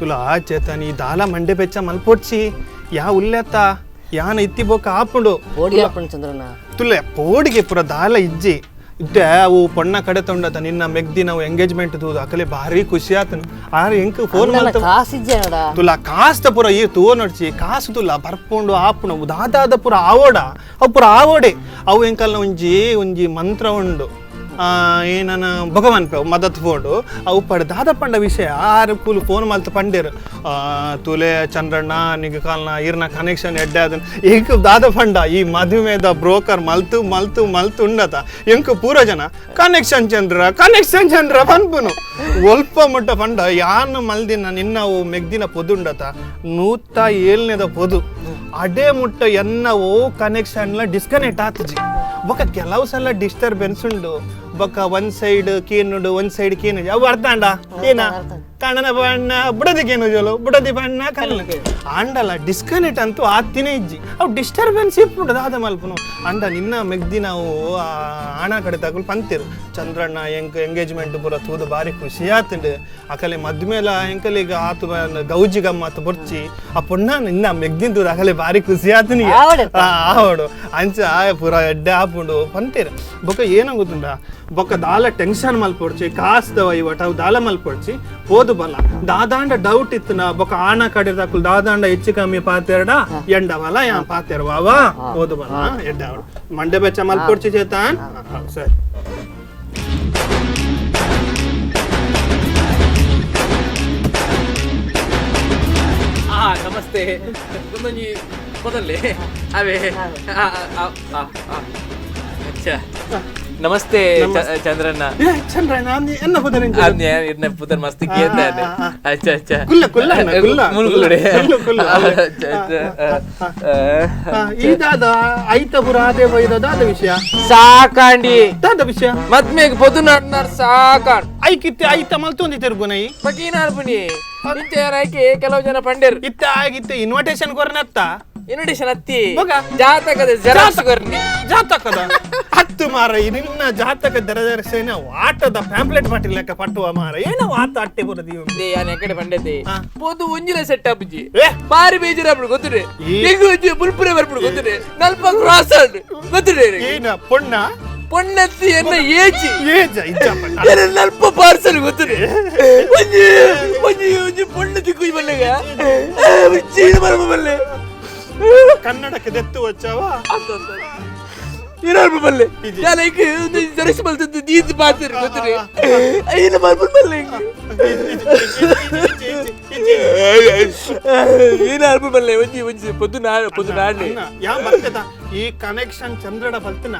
तुला चेतन ಈ ದಾಲ ಮಂಡೆ ಬೆಚ್ಚ ಮಲ್ಪೊಡ್ಸಿ ಯಾ ಉಲ್ಲೆತ್ತ ಯಾನ ಇತ್ತಿ ಬೋಕ ಆಪುಂಡು ಪೋಡಿ ಆಪುಂಡು ಚಂದ್ರಣ್ಣ ತುಲೆ ಪೋಡಿಗೆ ಪುರ ದಾಲ ಇಜ್ಜಿ ಇದ್ದೆ ಅವು ಪೊಣ್ಣ ಕಡೆ ತೊಂಡತ ನಿನ್ನ ಮೆಗ್ದಿ ನಾವು ಎಂಗೇಜ್ಮೆಂಟ್ ತೂದು ಅಕಲೆ ಭಾರಿ ಖುಷಿ ಆತನು ಆರು ಎಂಕ್ ಫೋನ್ ಮಾಡ್ತ ಕಾಸಿಜ್ಜೆ ತುಲ ಕಾಸ್ತ ಪುರ ಈ ತೂ ನೋಡ್ಸಿ ಕಾಸು ತುಲ ಬರ್ಪುಂಡು ಆಪುಣ ದಾದಾದ ಪುರ ಆವೋಡ ಅವು ಪುರ ಆವೋಡೆ ಅವು ಎಂಕಲ್ನ ಒಂಜಿ ಮಂತ್ರ ಉಂಡು ಏನನ ಭಗವಾನ್ ಪೆ ಮದತ್ ಫೋಡು ಅವು ಪಡ ದಾದ ಪಂಡ ವಿಷಯ ಆರು ಕೂಲು ಫೋನ್ ಮಲ್ತು ಪಂಡೇರು ತುಲೆ ಚಂದ್ರಣ್ಣ ನಿಗ ಕಾಲ್ನ ಇರ್ನ ಕನೆಕ್ಷನ್ ಎಡ್ಡೆ ಅದನ್ನ ಎಂಕ್ ದಾದ ಪಂಡ ಈ ಮದುವೆದ ಬ್ರೋಕರ್ ಮಲ್ತು ಮಲ್ತು ಮಲ್ತು ಉಂಡತ ಎಂಕ್ ಪೂರ ಜನ ಕನೆಕ್ಷನ್ ಚಂದ್ರ ಪನ್ಪುನು ಒಲ್ಪ ಮುಟ್ಟ ಪಂಡ ಯಾನು ಮಲ್ದಿನ ನಿನ್ನವು ಮೆಗ್ದಿನ ಪೊದುಂಡತ 107ನೇದ ಪೊದು ಅಡೇ ಮುಟ್ಟ ಎನ್ನವು ಕನೆಕ್ಷನ್ಲ ಡಿಸ್ಕನೆಕ್ಟ್ ಆತಜಿ ಬೊಕ ಕೆಲವು ಸಲ ಡಿಸ್ಟರ್ಬೆನ್ಸ್ ಉಂಡು ಬೊಕ ಒಂದ್ ಸೈಡ್ ಕೇನುಡು ಒಂದ್ ಸೈಡ್ ಕೇನು ಅವು ಅರ್ಥ ಅಂಡ ಏನ ಕಣ್ಣನ ಬಣ್ಣ ಬುಡದಿ ಕೇನು ಜೋಲು ಬುಡದಿ ಬಣ್ಣ ಕಲ್ಲ ಅಂಡಲ್ಲ ಡಿಸ್ಕನೆಕ್ಟ್ ಅಂತೂ ಆತಿನೇ ಇಜ್ಜಿ ಅವು ಡಿಸ್ಟರ್ಬೆನ್ಸ್ ಇಪ್ಪುಂಡು ದಾದ ಮಲ್ಪನು ಅಂಡ ನಿನ್ನ ಮೆಗ್ದಿ ನಾವು ಹಣ ಕಡೆ ತಗೊಳ್ ಪಂತಿರು ಚಂದ್ರಣ್ಣ ಎಂಗೇಜ್ಮೆಂಟ್ ಪೂರ ತೂದು ಬಾರಿ ಖುಷಿ ಆತುಂಡು ಅಕಲೆ ಮದ್ಮೇಲ ಎಂಕಲಿಗ ಆತು ಗೌಜಿ ಗಮ್ಮತ್ ಬೊರ್ಚಿ ಆ ಪುಣ್ಣ ನಿನ್ನ ಮೆಗ್ದಿನ ತೂದು ಅಕಲೆ ಬಾರಿ ಖುಷಿ ಆತನಿಗೆ ಆವಡು ಅಂಚ ಪೂರ ಎಡ್ಡೆ ಆಪುಂಡು ಪಂತಿರು ಬೊಕ ಏನೋ ಗೊತ್ತುಂಡ ಬೊಕ್ಕ ದಾಲ ಟೆನ್ಷನ್ ಮಲ್ಪೊಡ್ಚಿ ಕಾಸ್ತವ ಇವಟ ಅವು ದಾಲ ಮಲ್ಪೊಡ್ಚಿ ಹೋದು ಬಲ ದಾದಾಂಡ ಡೌಟ್ ಇತ್ತನ ಬೊಕ್ಕ ಆಣ ಕಡೆ ತಕುಲ್ ದಾದಾಂಡ ಹೆಚ್ಚು ಕಮ್ಮಿ ಪಾತೆರಡ ಎಂಡ ಬಲ ಯಾ ಪಾತೆರವ ಹೋದು ಬಲ ಎಡ್ಡ ಅವಳು ಮಂಡೆ ಬೆಚ್ಚ ಮಲ್ಪೊಡ್ಚಿ ಚೇತಾನ್ ಸರಿ ನಮಸ್ತೆ ಮೊದಲೇ ಅವೇ ನಮಸ್ತೆ ಚಂದ್ರಣ್ಣ ಚಂದ್ರಣ್ಣ ಎನ್ನ ಪುದರ್ ಮಸ್ತ್ ಕೇಳ್ತಾನೆ ಅಚ್ಚಾ ಅಚ್ಚಾ ಮುಲ್ಗುಡೆ ಇದಾದ ಐತಪುರ ಅದೇ ಬೈದಾದ ವಿಷಯ ಸಾಕಾಂಡಿ ದಾದ ವಿಷಯ ಮದ್ಮೆಗ್ ಬದು ನಡ್ನಾರ್ ಸಾಕಾಂಡ್ ಐಕಿತ್ತೆ ಐತ ಮಲ್ತೊಂದಿ ತಿರ್ಗುನೈ ಬಕೀನಾರ್ ಬುನಿ ಇಂಚೆ ಕೆಲವು ಜನ ಪಂಡೇರು ಇತ್ತ ಆಗಿತ್ತೆ ಇನ್ವಿಟೇಷನ್ ಕೊರ್ನತ್ತ ಇನ್ವಿಟೇಷನ್ ಹತ್ತಿ ಜಾತಕದ ಜೆರಾಕ್ಸ್ ಕೊರ್ನಿ ಜಾತಕದ ಹತ್ತು ಮಾರ ನಿನ್ನ ಜಾತಕ ದರದರ್ಶನ ಆಟದ ಪ್ಯಾಂಪ್ಲೆಟ್ ಪಾಟಿ ಲೆಕ್ಕ ಪಟ್ಟುವ ಮಾರ ಏನೋ ಆತ ಅಟ್ಟೆ ಬರದಿ ಯಾನ ಕಡೆ ಪಂಡತೆ ಪೋದು ಒಂಜಿಲ ಸೆಟ್ ಅಪ್ಜಿ ಬಾರಿ ಬೇಜಾರ ಅಪ್ಪ ಗೊತ್ತರೆ ಈಗ ಒಂಜಿ ಬುಲ್ಪುರೆ ಬರ್ಬಿಡು ಗೊತ್ತರೆ ನಲ್ಪ ಕ್ರಾಸ್ ಆಡ್ ಗೊತ್ತರೆ ಏನ ಪೊಣ್ಣತ್ತಿ ಎನ್ನ ಏಜಿ ಇಜ್ಜ ನಲ್ಪ ಪಾರ್ಸಲ್ ಗೊತ್ತರೆ ಒಂಜಿ ಪೊಣ್ಣತ್ತಿ ಕುಯ್ ಬಲ್ಲೆಗ ಚೀನ ಬರಬ ಬಲ್ಲೆ ಕನ್ನಡಕ್ಕೆ ದೆತ್ತು ವಚ್ಚವ ಇರಲ್ಬ ಬಲ್ಲೆ ನಾನು ಈಗ ಜರಸ್ ಬಲ್ತದ್ದು ದೀದ್ ಪಾತಿರ್ ಗೊತ್ತರೆ ಐನ ಬರ್ಬ ಬಲ್ಲೆ ಏನ ಅರ್ಬ ಬಲ್ಲೆ ಒಂಜಿ ಪೊದ್ದು ನಾಡ್ನೆ ಯಾ ಬರ್ತದ ಈ ಕನೆಕ್ಷನ್ ಚಂದ್ರಡ ಬಲ್ತನ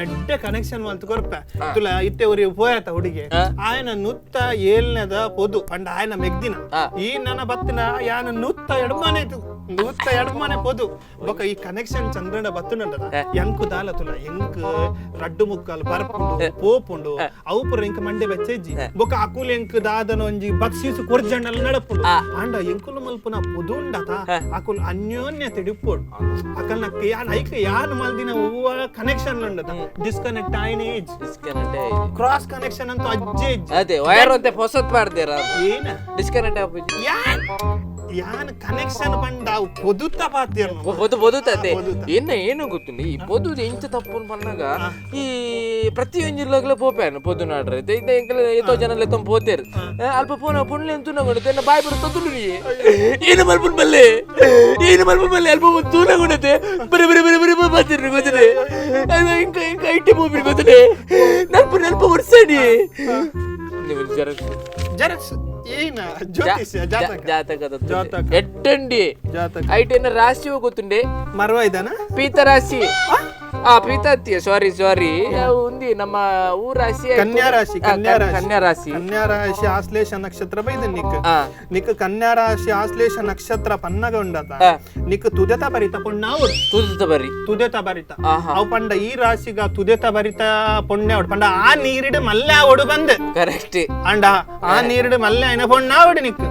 ಎಡ್ಡೆ ಕನೆಕ್ಷನ್ ಮಲ್ತು ಕೊರ್ಪೆ ತುಲ ಇತ್ತೆ ಊರಿ ಹೋಯತ ಹುಡುಗಿ ಆಯನ 107ನೇದ ಪೊದು ಪಂಡ ಆಯನ ಮೆಗ್ದಿನ ಈ ನನ್ನ ಬತ್ತಿನ ಯಾನ 102 ಪೊದು ಬೊಕ ಈ ಕನೆಕ್ಷನ್ ಚಂದ್ರಡ ಬತ್ತುನಂಡದ ಎಂಕು ದಾಲ ತುಲ ಎಂಕ್ ರಡ್ಡು ಮುಕ್ಕಲ್ ಬರ್ಪುಂಡು ಪೋಪುಂಡು ಅವು ಪುರ ಎಂಕ್ ಮಂಡೆ ಬೆಚ್ಚೆಜ್ಜಿ ಬೊಕ ಅಕುಲ್ ಎಂಕ್ ದಾದನ ಒಂಜಿ ಬಕ್ಸೀಸು ಕೊರ್ಜಂಡಲ್ ನಡಪುಂಡು ಅಂಡ ಎಂಕುಲು ಮಲ್ಪುನ ಪೊದುಂಡತ ಅಕುಲ್ ಅನ್ಯೋನ್ಯ ತಿಡಿಪುಂಡು ಅಕಲ್ನಕ್ಕೆ ಯಾನ್ ಐಕ ಯಾನ್ ಮಲ್ದಿನ ಹೂವ ಕನೆಕ್ಷನ್ ಉಂಡತ ಡಿಸ್ಕನೆಕ್ಟ್ ಆಯ್ನೇಜ್ ಕ್ರಾಸ್ ಕನೆಕ್ಷನ್ ಅಂತ ಅಜ್ಜೆ ಅದೇ ವೈರ್ ಅಂತ ಹೊಸತ್ ಮಾಡ್ದೇರ ಏನ ಡಿಸ್ಕನೆಕ್ಟ್ ಆಪುಜಿ ಯಾನ್ ಕನೆಕ್ಷನ್ ಬಂಡ ಪೊದುತ್ತ ಪಾತಿಯಲ್ಲ ಪೊದುತ್ತೆ ಏನು ಗೊತ್ತುಂಡಿ ಈ ಪೊದು ಎಂಚ ತಪ್ಪು ಪನ್ನಾಗ ಈ ಪ್ರತಿಯೊಂಜಿರ್ಲಾಗ್ಲ ಪೋಪೇನು ಪೊದು ನಾಡ್ರೆ ಎತ್ತೋ ಜನ ಎತ್ತೊಂದು ಪೋತೇರು ಅಲ್ಪ ಪೋನ ಪುಣ್ಯ ತೂನಗೊಂಡತೆ ಬಾಯಿ ಬರೋ ತೊಂದು ಏನು ಮಲ್ಪುನ್ ಬಲ್ಲೆ ಅಲ್ಪ ತೂನಗೊಂಡತೆ ಬರೀ ಬರ್ತೀರಿ ಗೊತ್ತಿದೆ ಇಂಕ ಐಟಿ ಮೂವಿ ಗೊತ್ತಿದೆ ನಲ್ಪ ವರ್ಷಡಿ ಜೆರಾಕ್ಸ್ ಏನ ಜ್ಯೋತಿಷ್ಯ ಜಾತಕದ ಎಟ್ಟಂಡಿ ಐಟೇನ ರಾಶಿ ಗೊತ್ತುಂಡೆ ಮರವ ಇದಾನ ಪೀತ ರಾಶಿ ಪೀತತ್ತಿ ಸಾರಿ ఉంది ನಮ್ಮ ಊರ ರಾಶಿ ಕನ್ಯಾ ರಾಶಿ ಆಶ್ಲೇಷ ನಕ್ಷತ್ರ ಬೈದ ನಿಕ್ ಕನ್ಯಾ ರಾಶಿ ಆಶ್ಲೇಷ ನಕ್ಷತ್ರ ಪನ್ನಗ ಉಂಡತ ನಿಕ್ ತುದೆತ ಬರಿತ ಪುಣ್ಯಾವಡು ತುದೆತ ಬರಿತ ಅವು ಪಂಡ ಈ ರಾಶಿಗ ತುದೆತ ಬರಿತ ಪುಣ್ಯಾವಡು ಪಂಡ ಆ ನೀರಿಡು ಮಲ್ಲೆ ಆವಡು ಬಂದೆ ಕರೆಕ್ಟ್ ಅಂಡ ಆ ನೀರಿಡು ಮಲ್ಲೆ ಐನ ಪುಣ್ಯಾವಡು ನಿಕ್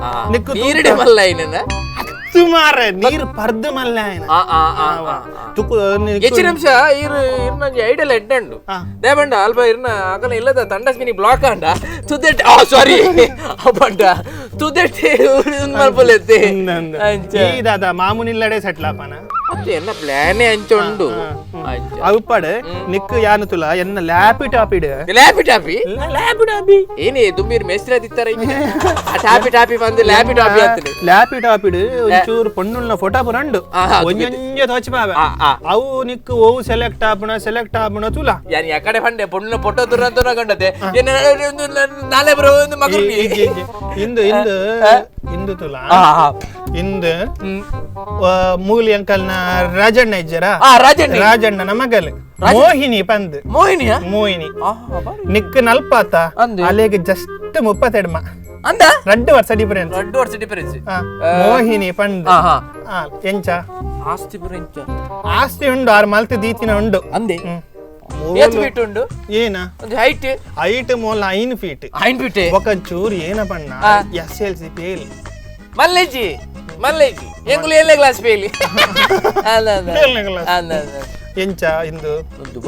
ನೀರಿಡು ಮಲ್ಲೆ ಐನ ಮಸ್ತ್ ಮಾರೆ ನೀರು ಪರ್ದು ಮಲ್ಲ ಹೆಚ್ಚು ನಿಮಿಷ ಇರ್ನಂಜಿ ಐಡಿಯಲ್ ಎಡ್ಡಂಡು ದೇವಂಡ ಅಲ್ಪ ಇರ್ನ ಅಕಲ ಇಲ್ಲದ ತಂಡಸ್ ಮಿನಿ ಬ್ಲಾಕ್ ಅಂಡ ತುದೆಟ್ ಸಾರಿ ಅಪ್ಪಂಡ ತುದೆಟ್ ಮಲ್ಪಲೆತ್ತೆ ದಾದ ಮಾಮೂನಿಲ್ಲಡೆ ಸೆಟ್ಲ್ ಆಪನ ಎನ್ನ ಪ್ಲಾನೇ ಅಂಚೊಂಡು ಅವುಪಡೆ ನಿಕ್ಕು ಯಾನು ತುಲ ಎನ್ನ ಲ್ಯಾಪಿ ಟಾಪಿಡ್ ಏನೇ ದುಂಬೀರ್ ಮೇಸ್ತ್ರ ದಿತ್ತಾರೆ ಟಾಪಿ ಬಂದು ಲ್ಯಾಪಿ ಟಾಪಿಡ್ ಒಂಚೂರು ಪೊಣ್ಣುಲ್ನ ಫೋಟೋ ಪುರಂಡು ಒಂಜೊಂಜೆ ತೋಚಿಪಾವೆ ಅವು ನಿಕ್ಕು ಓವು ಸೆಲೆಕ್ಟ್ ಆಪುನ ತುಲ ಯಾನ್ ಯಾಕಡೆ ಬಂಡೆ ಪೊಣ್ಣುನ ಫೋಟೋ ತುರಂತ ಕಂಡತೆ ನಾಳೆ ಬರೋ ಒಂದು ಮಗು ಇಂದು ತುಲ ಇಂದು ಮೂಲಿ ಅಂಕಲ್ನ ರಾಜಣ್ಣ ಇಜ್ಜರ ರಾಜಣ್ಣನ ಮಗಲು ಮೋಹಿನಿ ನಿಕ್ ನಲ್ಪಾತ ಅಲ್ಲಿಗೆ ಜಸ್ಟ್ 32 ಅಂದ 2 ವರ್ಷ ಡಿಫರೆನ್ಸ್ ಮೋಹಿನಿ ಪಂದ್ ಎಂಚ ಆಸ್ತಿ ಉಂಡು 6 ಮಲ್ತು ದೀತಿನ ಉಂಡು ಅಂದೆ ಉಂಡು ಏನ ಹೈಟ್ ಮೋಲ 5 ಫೀಟ್ ఒక ಚೂರು ಏನ ಪಣ್ಣ SLC ಫೇಲ್ ಮಲ್ಲೇಜಿ ಎಂಗುಲು 7ನೇ ಕ್ಲಾಸ್ ಫೇಲ್ ಎಂಚ ಇಂದು ಒಂದು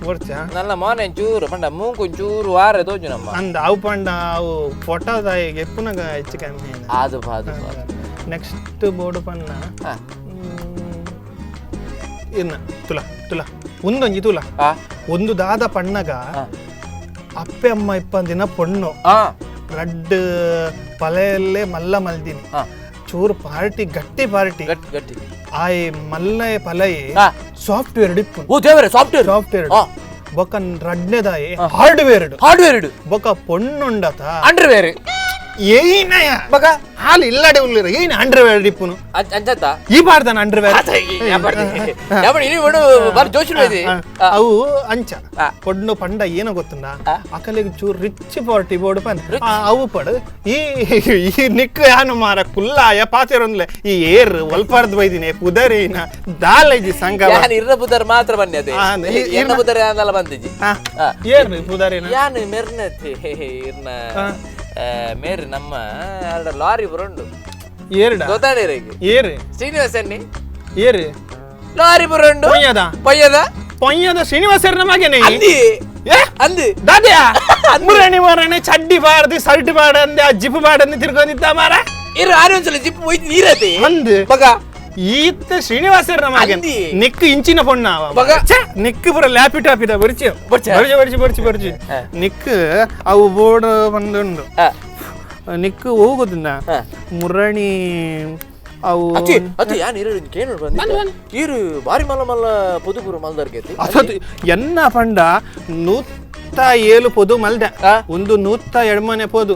ಬರ್ಚ ನನ್ನ ಮೋನೆ ಚೂರು ಪಂಡ ಮೂಕೊಂಚೂರು ವಾರ ತೋಜು ನಮ್ಮ ಅಂದ ಅವು ಪಂಡ ಅವು ಫೋಟೋದ ಎಪ್ಪುನಗ ಹೆಚ್ಚು ಕಮ್ಮಿ ಅದು ನೆಕ್ಸ್ಟ್ ಬೋರ್ಡ್ ಪನ್ನ ಇನ್ನ ತುಲ ಒಂದೊಂಜಿ ತುಲ ಒಂದು ದಾದ ಪಣ್ಣಗ ಅಪ್ಪೆ ಅಮ್ಮ ಇಪ್ಪಂದಿನ ಪೊಣ್ಣು ರಡ್ ಪಲೆಯಲ್ಲೇ ಮಲ್ಲ ಮಲ್ದಿನಿ ಚೂರು ಪಾರ್ಟಿ ಗಟ್ಟಿ ಆಯ್ ಮಲ್ಲಯ ಪಲಯೆ ಸಾಫ್ಟ್ವೇರ್ ಸಾಫ್ಟ್ವೇರ್ ಬೊಕ್ಕ ರಡ್ನೆದಾಯಿ ಹಾರ್ಡ್ವೇರ್ ಬೊಕ್ಕ ಪೊಣ್ಣುಂಡತ ಅಂಡರ್ವೇರ್ ಏನಯ ಬಗ ಹಾಲು ಇಲ್ಲಡೆ ಉಳ್ಳಿರ ಏನ್ ಅಂಡರ್ವೇರ್ ಡಿಪ್ಪುನು ಅಂಜತ್ತ ಈ ಬಾರ್ದಾನ ಅಂಡರ್ವೇರ್ ಅವು ಅಂಚ ಪೊಣ್ಣು ಪಂಡ ಏನೋ ಗೊತ್ತುಂಡ ಅಕಲಿಗೆ ಚೂರು ರಿಚ್ ಪಾರ್ಟಿ ಬೋರ್ಡ್ ಪಂದ ಅವು ಪಡು ಈ ನಿಕ್ಕು ಯಾನು ಮಾರ ಕುಲ್ಲಾಯ ಪಾತಿರೊಂದ್ಲೆ ಈ ಏರ್ ಒಲ್ಪಾರ್ದು ಬೈದಿನಿ ಪುದರಿನ ದಾಲಜಿ ಸಂಘ ಇರ್ನ ಪುದರ್ ಮಾತ್ರ ಬನ್ನಿ ಎನ್ನ ಪುದರ್ ಯಾನಲ್ಲ ಬಂದಿಜಿ ಏರ್ ಪುದರಿನ ಯಾನು ಮೆರ್ನತಿ ಇರ್ನ ಮೇರಿ ನಮ್ಮ ಲಾರಿ ಬರೋಂಡು ಏರು ಶ್ರೀನಿವಾಸನ್ನಿ ಏರು ಲಾರಿ ಬರೋಂಡು ಪೊಯ್ಯದ ಶ್ರೀನಿವಾಸರ್ನ ಮಗನೇ ಅಂದು ದಾದ್ಯಾ ಮುರಣಿ ಮರಣೆ ಚಡ್ಡಿ ಬಾರ್ದು ಶರ್ಟ್ ಬಾಡಂದೆ ಆ ಜಿಪ್ ಬಾಡಂದೆ ತಿರ್ಕೊಂಡಿದ್ದ ಮಾರ ಇರು ಆರೊಂದ್ಸಲ ಜಿಪ್ ಹೋಯ್ತು ನೀರತೆ ಅಂದು ಮಗ ಈತ ಶ್ರೀನಿವಾಸರ ಮಗನ್ ನಿಕ್ಕು ಇಂಚಿನ ಪೊಣ್ಣ ನಿಕ್ಕು ಪುರ ಲ್ಯಾಪಿಟಾಪ್ ಇದ ಬರ್ಚಿ ನಿಕ್ಕು ಅವು ಬೋರ್ಡ್ ಬಂದುಂಡು ನಿಕ್ಕು ಹೋಗುದಿಲ್ಲ ಮುರಣಿ ಅವು ಇರು ಬಾರಿ ಮಲ್ಲ ಪುದುಪುರ ಮಲ್ದರ್ಗೆ ಎನ್ನ ಪಂಡ 107 ಪೊದು ಮಲ್ದೆ ಒಂದು 102 ಪೊದು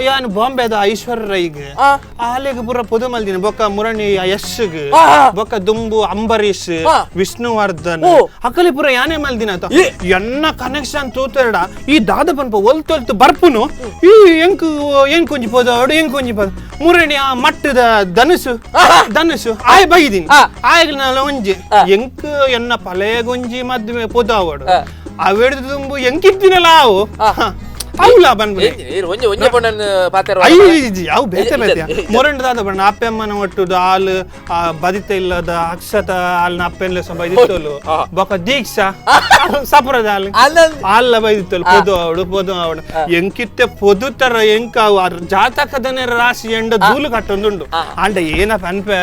ಯಾನು ಬಾಂಬೆದ ಐಶ್ವರ್ಯ ರೈಗೆ ಆಲೆಗೆ ಪುರ ಪೊದು ಮಲ್ದಿನ ಬೊಕ್ಕ ಮುರಣಿ ಯಶ್ಗೆ ಬೊಕ್ಕ ದುಂಬು ಅಂಬರೀಶ್ ವಿಷ್ಣುವರ್ಧನ್ ಅಕಲಿ ಪುರ ಯಾನೇ ಮಲ್ದಿನ ಎನ್ನ ಕನೆಕ್ಷನ್ ತೂತೆರಡ ಈ ದಾದ ಪನ್ಪ ಒಲ್ತೊಲ್ತು ಬರ್ಪುನು ಈ ಎಂಕ್ ಕೊಂಜಿ ಪೋದ ಅವಡು ಎಂಕ್ ಕೊಂಜಿ ಪೋದ ಮುರಣಿ ಆ ಮಟ್ಟದ ಧನುಸು ಆಯ್ ಬೈದಿನಿ ಆಯ್ಗಲ ಒಂಜಿ ಎಂಕ್ ಎನ್ನ ಪಲೆಗೊಂಜಿ ಮದ್ವೆ ಪೊದ ಅವಡು ಅವೆಡ್ದು ತುಂಬು ಎಂಕಿತ್ತಿನಲ್ಲ ಅವು ಅವಲ್ಲ ಅವು ಬೇತೆ ಮೊರಂಡದಾದ ಬಣ್ಣ ಅಪ್ಪೆಮ್ಮನ ಒಟ್ಟುದು ಹಾಲು ಬದಿತ ಇಲ್ಲದ ಅಕ್ಷತ ಹಾಲಿನ ಅಪ್ಪೆಲ್ಲ ಬೈದಿತ್ತಲು ಬೊಕ್ಕ ದೀಕ್ಷಾ ಸಪುರದ ಹಾಲ ಬೈದಿತ್ತಲು ಪೊದು ಅವಡು ಎಂಕಿತ್ತೆ ಪೊದು ತರ ಎಂಕ ಜಾತಕದನೆ ರಾಶಿ ಎಂಡ ಧೂಲು ಕಟ್ಟೊಂದುಂಡು ಅಂಡ ಏನಪ್ಪ ಅನ್ಪೆ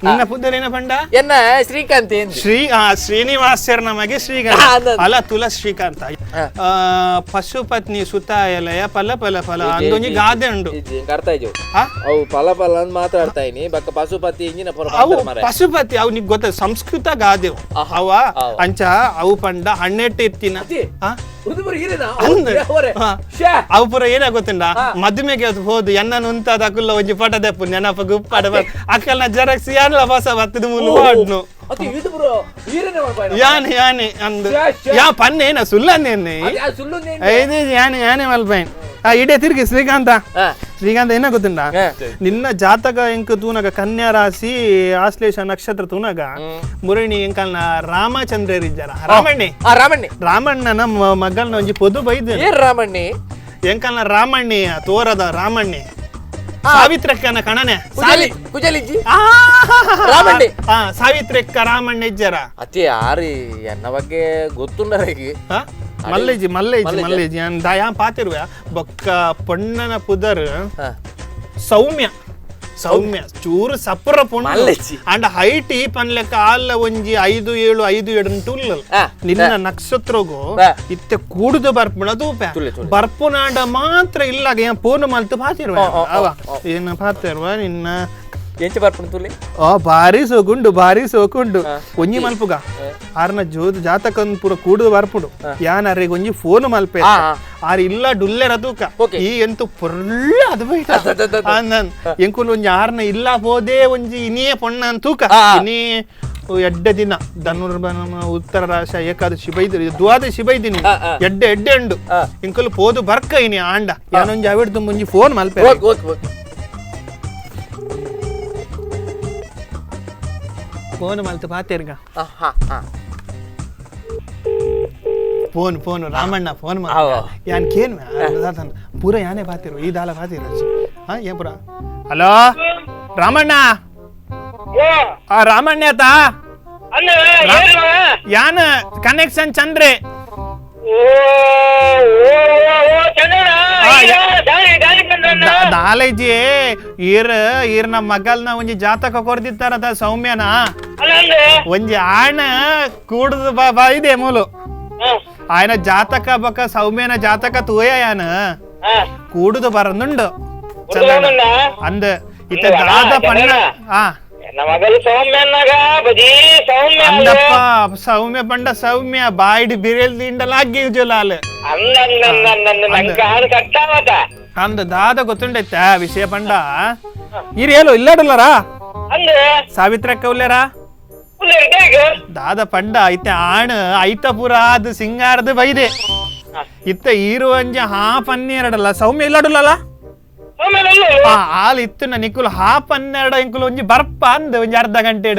ನಿನ್ನ ಪುದ್ದರೇನ ಪಂಡ ಎನ್ನ ಶ್ರೀಕಾಂತ್ ಶ್ರೀನಿವಾಸರ್ ನಮಗೆ ಶ್ರೀಕಾಂತ ಅಲ್ಲ ತುಲ ಶ್ರೀಕಾಂತ ಪಶುಪತ್ನಿ ಸುತಾಯಲಯ ಫಲ ಅಂದೊಂಜಿ ಗಾದೆ ಉಂಡು ಅವು ಫಲ ಅಂತ ಮಾತಾಡ್ತಾಯಿನಿ ಬಕ್ಕ ಪಶುಪತಿ ಇಂಜಿನ ಪಶುಪತಿ ಅವು ನಿಗ್ ಗೊತ್ತ ಸಂಸ್ಕೃತ ಗಾದೆ ಅವ ಅಂಚ ಅವು ಪಂಡ ಹಣ್ಣೆಟ್ಟು ಎತ್ತಿನ ಅವು ಪುರ ಏನ ಗೊತ್ತುಂಡ ಮದುಮೆಗೆ ಹೋದು ಎನ್ನನು ಉಂತಾದ ಅಕುಲ್ಲ ಒಂಜಿ ಪಟ ದೆಪ್ಪು ನೆನಪ ಗುಪ್ಪಡ ಅಕ್ಕಲ್ನ ಜರಕ್ಸಿ ಯಾನ್ಲ ಹೊಸ ಬತ್ತದ ಮೂಲ ಮಾಡ್ನು ಯಾನೆ ಅಂದು ಯಾ ಪನ್ನೇನ ಸುಳ್ಳನ್ನೇನೆ ಯಾನೆ ಮಲ್ಪೈನ್ ಇಡೇ ತಿರ್ಗಿ ಶ್ರೀಕಾಂತ ಏನ ಗೊತ್ತುಂಡ ನಿನ್ನ ಜಾತಕ ಎಂಕ್ ತೂನಗ ಕನ್ಯಾ ರಾಶಿ ಆಶ್ಲೇಷ ನಕ್ಷತ್ರ ತೂನಗ ಮುರಣಿ ಎಂಕಲ್ನ ರಾಮಚಂದ್ರರಿದ್ದಾರ ರಾಮಣ್ಣನ ಮಗಲ್ನ ಒಂಜಿ ಪೊದು ಬೈದ ರಾಮಣ್ಣಿ ಎಂಕಲ್ನ ರಾಮಣ್ಣಿ ತೋರದ ರಾಮಣ್ಣಿ ಸಾವಿತ್ರಕ್ಕನ ಕಣನೆ ಕುಜಲಿಜ್ಜಿ ಆ, ರಾಮಣ್ಣಿ. ಸಾವಿತ್ರಕ್ಕ ರಾಮಣ್ಣ ಇಜ್ಜರ ಅತಿ ಆರಿ ಎನ್ನ ಬಗ್ಗೆ ಗೊತ್ತುಂಡರಿಗೆ ಮಲ್ಲೇಜಿ ಮಲ್ಲೇಜಿ ಯಾ ಪಾತಿರುವೆ ಬೊಕ್ಕ ಪೊಣ್ಣನ ಪುದರ್ ಸೌಮ್ಯ ಚೂರು ಸಪುರ ಪುಣ್ಣ ಮಲ್ಲೇಜಿ. ಅಂಡ್ ಹೈಟ್ ಈ ಪನ್ಲೆಕ್ಕ ಆಲ್ಲ ಒಂಜಿ 5'7" ಉಲ್ಲ ನಿನ್ನ ನಕ್ಷತ್ರಗು ಇತ್ತೆ ಕೂಡುದು ಬರ್ಪುಣ ತೂಪೆ ಬರ್ಪುನಾಂಡ ಮಾತ್ರ ಇಲ್ಲಾಗ ಏನ್ ಪೋನು ಮಲ್ತು ಪಾತಿರುವೆ ಅವ ಏನ ಪಾತಿರುವ ನಿನ್ನ ಎಂಚ ಬರ್ಪುಣ ತುಲೆ ಭಾರಿ ಸೋಕುಂಡು ಒಂಜಿ ಮಲ್ಪುಗ ಆರ್ನ ಜಾತಕನ್ ಪೂರ ಕೂಡುದು ಬರ್ಪುಡು ಯಾನ್ ಅರ್ರಿಗೆ ಒಂಜಿ ಫೋನ್ ಮಲ್ಪೆ ಆರ್ ಇಲ್ಲ ಡುಲ್ಲೆ ರತೂಕ ಈ ಎಂತು ಪೊರ್ಲ ಅದು ಬೈಟ ಅಂದನ್ ಎಂಕುಲು ಒಂಜಿ ಆರ್ನ ಇಲ್ಲ ಹೋದೇ ಒಂಜಿ ಇನಿಯೇ ಪೊಣ್ಣ ಅಂತೂಕ ಇನಿ ಎಡ್ಡೆ ದಿನ ಧನುರ್ಬನ ಉತ್ತರ ರಾಶ ಏಕಾದಶಿ ಬೈದಿರಿ ದ್ವಾದಶಿ ಬೈದಿನಿ ಎಡ್ಡೆ ಉಂಡು ಇಂಕುಲು ಪೋದು ಬರ್ಕ ಇನಿ ಆಂಡ ಯಾನೊಂಜಿ ಅವಿಡ್ದು ಮುಂಜಿ ಫೋನ್ ಮಲ್ಪೆ ಫೋನ್ ಮಲ್ತು ಪಾತೇರ್ಗ ಫೋನ್ ರಾಮಣ್ಣ ಫೋನ್ ಯಾನ್ ಕೇನ್ ಪೂರ ಯಾನೇ ಪಾತಿರು ಈ ದಾಲ ಪಾತಿರು ಏನ್ ಪುರ ಹಲೋ ರಾಮಣ್ಣ ರಾಮಣ್ಣ ಆತ ಯಾನ್ ಕನೆಕ್ಷನ್ ಚಂದ್ರೆ ದಾಲೇಜಿ ಈರ್ನ ಮಗಲ್ನ ಒಂಜಿ ಜಾತಕ ಕೊರ್ದಿತ್ತಾರದ ಸೌಮ್ಯನ ಒಂಜಿ ಆಣ ಕೂಡುದು ಇದೆ ಮೂಲು ఆయన ಜಾತಕ ಬೊಕ ಸೌಮ್ಯನ ಜಾತಕ ತೂಯಾನ ಕೂಡುದು ಬರಂದುಂಡು ಅಂದ ಇತ್ತ ದಾದ ಪಣ್ಣ ಅಂದಪ್ಪ ಸೌಮ್ಯ ಪಂಡ ಸೌಮ್ಯ ಬಾಯಿಡಿ ಬಿರೇಲ್ ದಿಂಡಲಾಗಿ ಜೊಲಾಲ್ ಅಂದ ದಾದ ಗೊತ್ತುಂಡೈತ ವಿಷಯ ಪಂಡ ಇರೇಲು ಇಲ್ಲಾಡಲ್ಲರಾ ಸಾವಿತ್ರಕ್ಕ ಉಲ್ಲೇರಾ ದಾದ ಪಂಡ ಐತೆ ಆಣ ಐತ ಪುರ ಅದು ಸಿಂಗಾರದ ಬೈದೆ ಇತ್ತ ಈರು ಅಂಜ ಹಾಫ್ 12 ಸೌಮ್ಯ ಇಲ್ಲಾಡಲ್ಲ ಹಾಲು ಇತ್ತು ನಿಕ್ಕುಲು ಹಾಫ್ 12 ಇಂಕುಲು ಒಂಜಿ ಬರ್ಪ ಅಂದ ಒಂಜಿ ಅರ್ಧ ಗಂಟೆ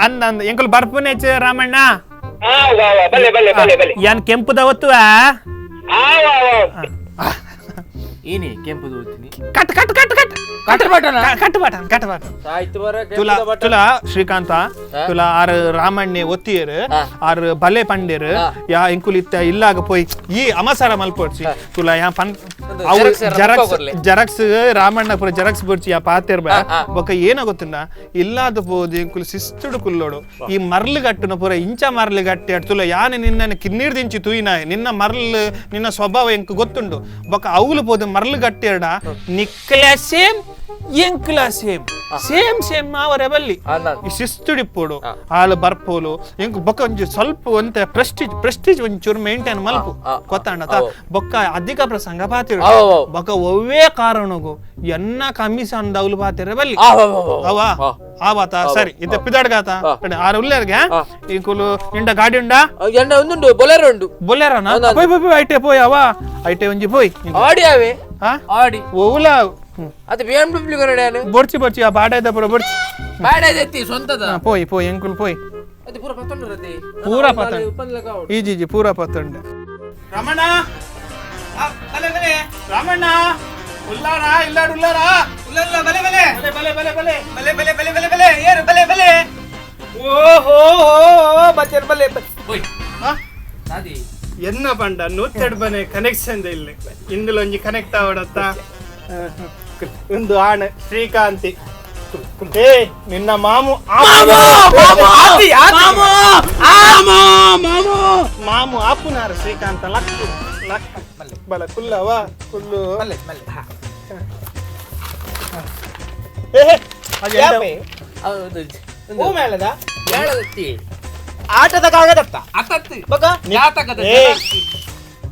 ಅಂದ ಎಂಕುಲು ಬರ್ಪುನೇಚ ರಾಮಣ್ಣ ಯಾನ್ ಕೆಂಪುದ ಒತ್ತುವ ಏನೇ ಕೆಂಪುದು ಓದ್ತೀನಿ ಕಟ್ ತುಲಾ ಶ್ರೀಕಾಂತ ತುಲಾ ಆರ್ ರಾಮಣ್ಣೆ ಒತ್ತಿಯರ್ ಆರ್ ಬಲೆ ಪಂಡೇರ್ ಯಾ ಇಂಕುಲಿತ್ತ ಇಲ್ಲಾಗ ಪೋಯ್ ಈ ಅಮಸಾರ ಮಲ್ಪೋಡ್ಸಿ ತುಲಾ ಯಾ ಪನ್ ಅವು ಜೆರಾಕ್ಸ್ ರಾಮಣ್ಣ ಪುರ ಜೆರಾಕ್ಸ್ ಬರ್ಚಿ ಯಾ ಪಾತೆರ್ ಬಾ ಬೊಕ ಏನ ಗೊತ್ತುಂಡ ಇಲ್ಲಾದ ಪೋದು ಇಂಕುಲು ಸಿಸ್ತುಡು ಕುಲ್ಲೋಡು ಈ ಮರ್ಲು ಗಟ್ಟುನ ಪುರ ಇಂಚ ಮರ್ಲು ಗಟ್ಟಿ ತುಲ ಯಾನೆ ನಿನ್ನ ಕಿನ್ನೀರ್ದಿಂಚಿ ತೂಯಿನ ನಿನ್ನ ಮರ್ಲು ನಿನ್ನ ಸ್ವಭಾವ ಎಂಕ್ ಗೊತ್ತುಂಡು ಬೊಕ ಅವಳು ಪೋದು ಮರ್ಲು ಗಟ್ಟಿಯರ್ಡ ನಿಕ್ಲ ಸೇಮ್ ಎಂಕ್ಲ ಸೇಮ್ ಅವರ ಬಲ್ಲಿ ಶಿಸ್ತುಡಿಪ್ಪೋಡು ಹಾಲು ಬರ್ಪೋಲು ಎಂಕ್ ಬೊಕ್ಕ ಒಂಜಿ ಸ್ವಲ್ಪ ಒಂತ ಪ್ರೆಸ್ಟೀಜ್ ಒಂಚೂರು ಮೇಂಟೈನ್ ಮಲ್ಪು ಗೊತ್ತಾಂಡತ ಬೊಕ್ಕ ಅಧಿಕ ಪ್ರಸಂಗ ಪಾತಿರು ಬೊಕ್ಕ ಒವ್ವೇ ಕಾರಣಗು ಎನ್ನ ಕಮಿಷನ್ ದೌಲು ಪಾತಿರ ಬಲ್ಲಿ ಅವಾ ಆವಾತ ಸರಿ ಇತ್ತ ಪಿದಾಡ್ಗಾತ ಆರ ಉಲ್ಲೇರ್ಗೆ ಇಂಕುಲು ಇಂಡ ಗಾಡಿ ಉಂಡ ಒಂದುಂಡು ಬೊಲೆರೋ ಉಂಡು ಬೊಲೆರನ ಪೋಯ್ ಐಟೆ ಪೋಯ್ ಅವ ಐಟೆ ಒಂಜಿ ಪೋಯ್ ಆಡಿ ಅವೇ ಆಡಿ ಓಲಾ ಅದು BMW ಕರಡಾನು ಬರ್ಚಿ ಆ ಬಾಡಾಯ್ದ ಪುರ ಬರ್ಚಿ ಬಾಡಾಯ್ದೆತ್ತಿ ಸ್ವಂತದ ಪೋಯ್ ಎಂಕುಲ್ ಪೋಯ್ ಅದು ಪೂರ ಪತ್ತೊಂಡು ರತೆ ಪೂರ ಪತ್ತೊಂಡು ಈಜಿ ಪೂರ ಪತ್ತೊಂಡು ರಮಣ ಬಲೆ ರಮಣ ಉಲ್ಲಾರ ಇಲ್ಲಾಡು ಉಲ್ಲಾರ ಉಲ್ಲಲ್ಲ ಬಲೆ ಏರು ಬಲೆ ಓಹೋ ಬಚ್ಚರ್ ಬಲೆ ಓಯ್ ಸಾದಿ ಎನ್ನ ಪಂಡ ನೂತ್ತೆಡ್ ಬನೆ ಕನೆಕ್ಷನ್ ಇಲ್ಲಿ ಇಂದುಲ ಒಂಜಿ ಕನೆಕ್ಟ್ ಆವಡತ್ತ ಒಂದು ಆಣ ಶ್ರೀಕಾಂತಿ ಏ ನಿನ್ನ ಮಾಮು ಮಾಮು ಆಪುನಾರ ಶ್ರೀಕಾಂತ ಲಕ್ಕು ಬಲ ಕುಲ್ಲವ ಕುಲ್ಲು ಆಟದ ಕಾಗದತ್ತ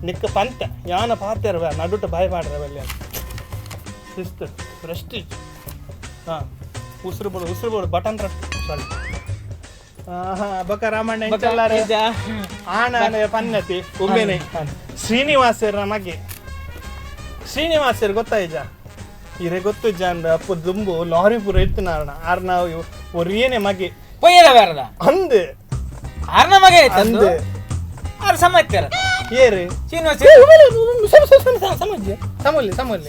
ನಿಕ್ಕ ಪಂತ ಯಾನ ಪಾತಿರ್ವ ನಡುಟ ಬಾಯಿ ಮಾಡ್ರವಲ್ಲಿ ಶಿಸ್ತು ಪ್ರೆಸ್ಟೀಜ್ ಉಸಿರು ಬೋಡು ಬಟನ್ ಸಾರಿ ಬಕ ರಾಮಣ್ಣ ಆಣ ಪನ್ನತಿ ಒಮ್ಮೆನೆ ಶ್ರೀನಿವಾಸರ ಮಗೆ ಶ್ರೀನಿವಾಸರ್ ಗೊತ್ತಾಯ್ಜ ಇರೇ ಗೊತ್ತು ಜಾನ್ ಅಪ್ಪು ದುಂಬು ಲಾರಿ ಪೂರ ಇತ್ತು ನಾರಣ ಆರ್ ನಾವು ಒರಿಯೇನೆ ಮಗೆ ಪೊಯ್ಯಲ ಬೇರದ ಅಂದು ಆರ್ ನಮಗೆ ಅಂದೆ ಅವ್ರು ಸಮಾಚಾರ ಏರಿ ಶ್ರೀನಿವಾಸ